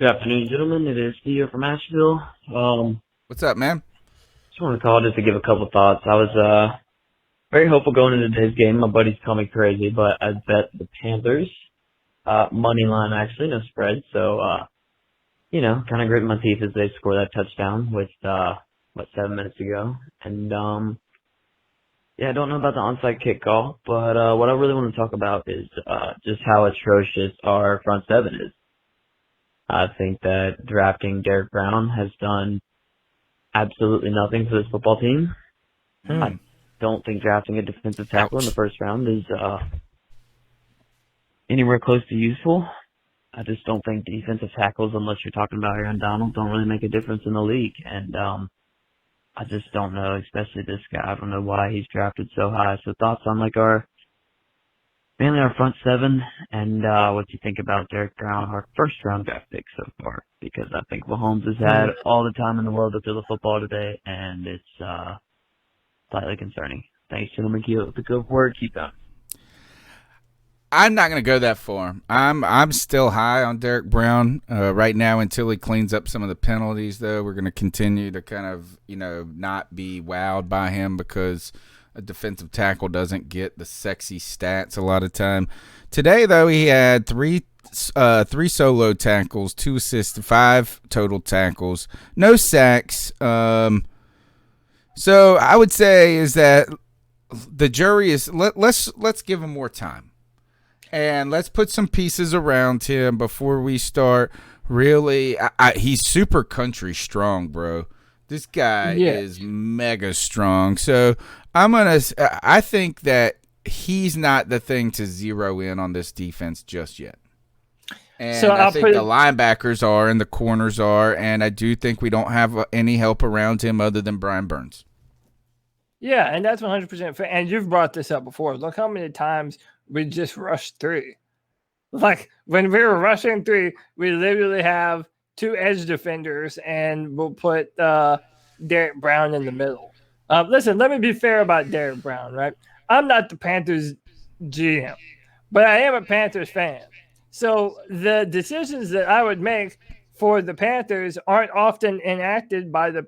Good afternoon, gentlemen. It is Theo from Asheville. What's up, man? Just want to call just to give a couple thoughts. I was very hopeful going into today's game. My buddies call me crazy, but I bet the Panthers money line actually, no spread. So kind of grit my teeth as they score that touchdown with 7 minutes ago. And yeah, I don't know about the onside kick call, but what I really want to talk about is just how atrocious our front seven is. I think that drafting Derrick Brown has done absolutely nothing for this football team. I don't think drafting a defensive tackle in the first round is anywhere close to useful. I just don't think defensive tackles, unless you're talking about Aaron Donald, don't really make a difference in the league. And I just don't know, especially this guy. I don't know why he's drafted so high. So thoughts on mainly our front seven, and what you think about Derrick Brown, our first round draft pick so far, because I think Mahomes has had all the time in the world to throw the football today, and it's slightly concerning. Thanks, gentlemen. Keep up the good work. Keep going. I'm not going to go that far. I'm still high on Derrick Brown right now until he cleans up some of the penalties, though. We're going to continue to kind of, not be wowed by him because a defensive tackle doesn't get the sexy stats a lot of time. Today, though, he had three solo tackles, 2 assists, 5 total tackles, no sacks. So I would say is that the jury is let's give him more time, and let's put some pieces around him before we start. Really, he's super country strong, bro. This guy is mega strong. So I think that he's not the thing to zero in on this defense just yet. And so I think the linebackers are and the corners are, and I do think we don't have any help around him other than Brian Burns. Yeah, and that's 100% fair. And you've brought this up before. Look how many times we just rushed 3. Like, when we were rushing 3, we literally have 2 edge defenders, and we'll put Derrick Brown in the middle. Listen, let me be fair about Derrick Brown, right? I'm not the Panthers GM, but I am a Panthers fan. So the decisions that I would make for the Panthers aren't often enacted by the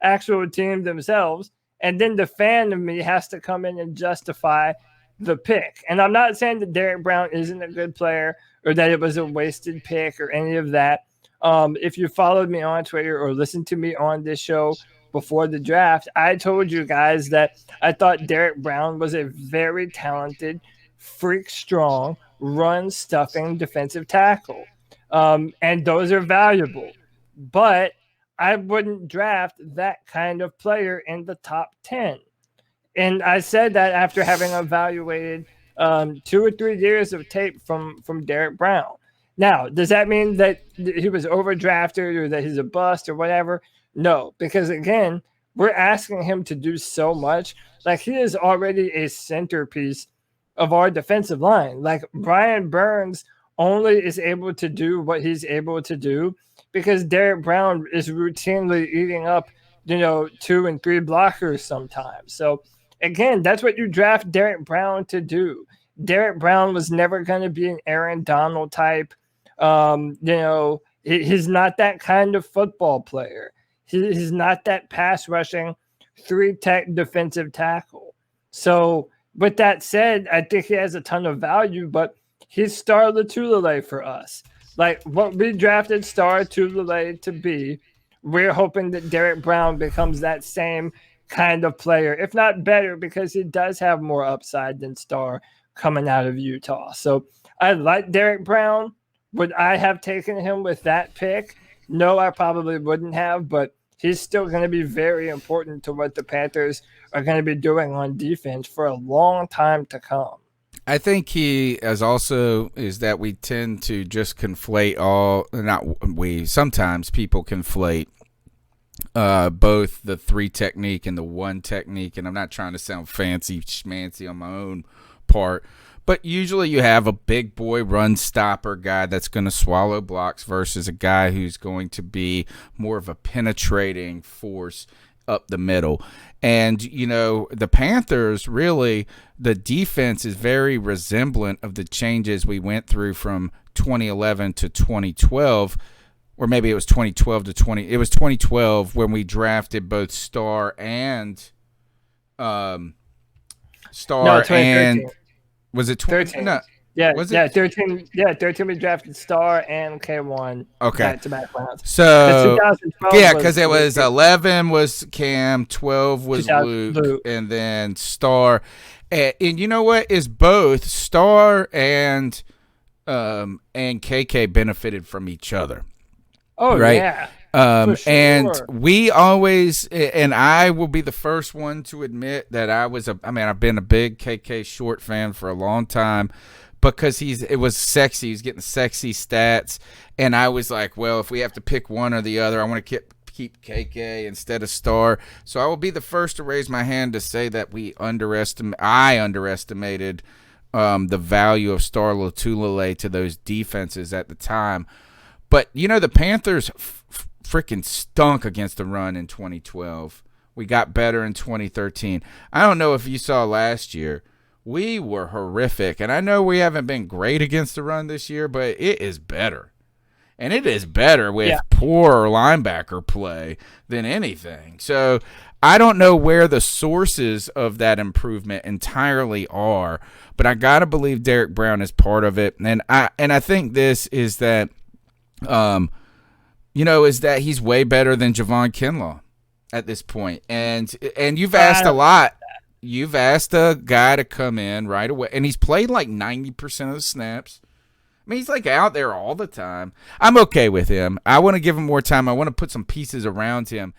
actual team themselves, and then the fan of me has to come in and justify the pick. And I'm not saying that Derrick Brown isn't a good player or that it was a wasted pick or any of that. If you followed me on Twitter or listened to me on this show before the draft, I told you guys that I thought Derrick Brown was a very talented, freak strong, run stuffing defensive tackle. And those are valuable. But I wouldn't draft that kind of player in the top 10. And I said that after having evaluated 2 or 3 years of tape from Derrick Brown. Now, does that mean that he was overdrafted or that he's a bust or whatever? No, because again, we're asking him to do so much. Like, he is already a centerpiece of our defensive line. Like, Brian Burns only is able to do what he's able to do because Derrick Brown is routinely eating up, 2 and 3 blockers sometimes. So again, that's what you draft Derrick Brown to do. Derrick Brown was never going to be an Aaron Donald type. He's not that kind of football player. He's not that pass rushing 3-tech defensive tackle. So with that said, I think he has a ton of value, but he's Star Latulele for us. Like, what we drafted Star Latulele to be, we're hoping that Derrick Brown becomes that same kind of player, if not better, because he does have more upside than Star coming out of Utah. So I like Derrick Brown. Would I have taken him with that pick? No, I probably wouldn't have, but he's still going to be very important to what the Panthers are going to be doing on defense for a long time to come. I think he is that we tend to just conflate sometimes people conflate both the 3 technique and the 1 technique, and I'm not trying to sound fancy schmancy on my own part, but usually you have a big boy run stopper guy that's going to swallow blocks versus a guy who's going to be more of a penetrating force up the middle. And, the Panthers, really, the defense is very resemblant of the changes we went through from 2011 to 2012. or maybe it was 2012 to 20. It was 2012 when we drafted both Star and No, 2013. Was it 13. No, Yeah, was yeah, it 13. Yeah, 13 we drafted Star and K1. Okay. Back-to-back rounds. So 2012 yeah, because it was 11 was Cam, 12 was 2000 Luke, and then Star, and you know what is both Star and KK benefited from each other. Oh right? Yeah. For sure. And we always, and I will be the first one to admit that I've been a big KK Short fan for a long time because it was sexy. He's getting sexy stats. And I was like, well, if we have to pick one or the other, I want to keep KK instead of Star. So I will be the first to raise my hand to say that I underestimated the value of Star Lotulelei to those defenses at the time. But, the Panthers freaking stunk against the run in 2012. We got better in 2013. I don't know if you saw last year. We were horrific. And I know we haven't been great against the run this year, but it is better. And it is better with poor linebacker play than anything. So I don't know where the sources of that improvement entirely are, but I got to believe Derrick Brown is part of it. And I think this is that is that he's way better than Javon Kinlaw at this point. And you've asked a lot. You've asked a guy to come in right away, and he's played like 90% of the snaps. I mean, he's like out there all the time. I'm okay with him. I want to give him more time. I want to put some pieces around him.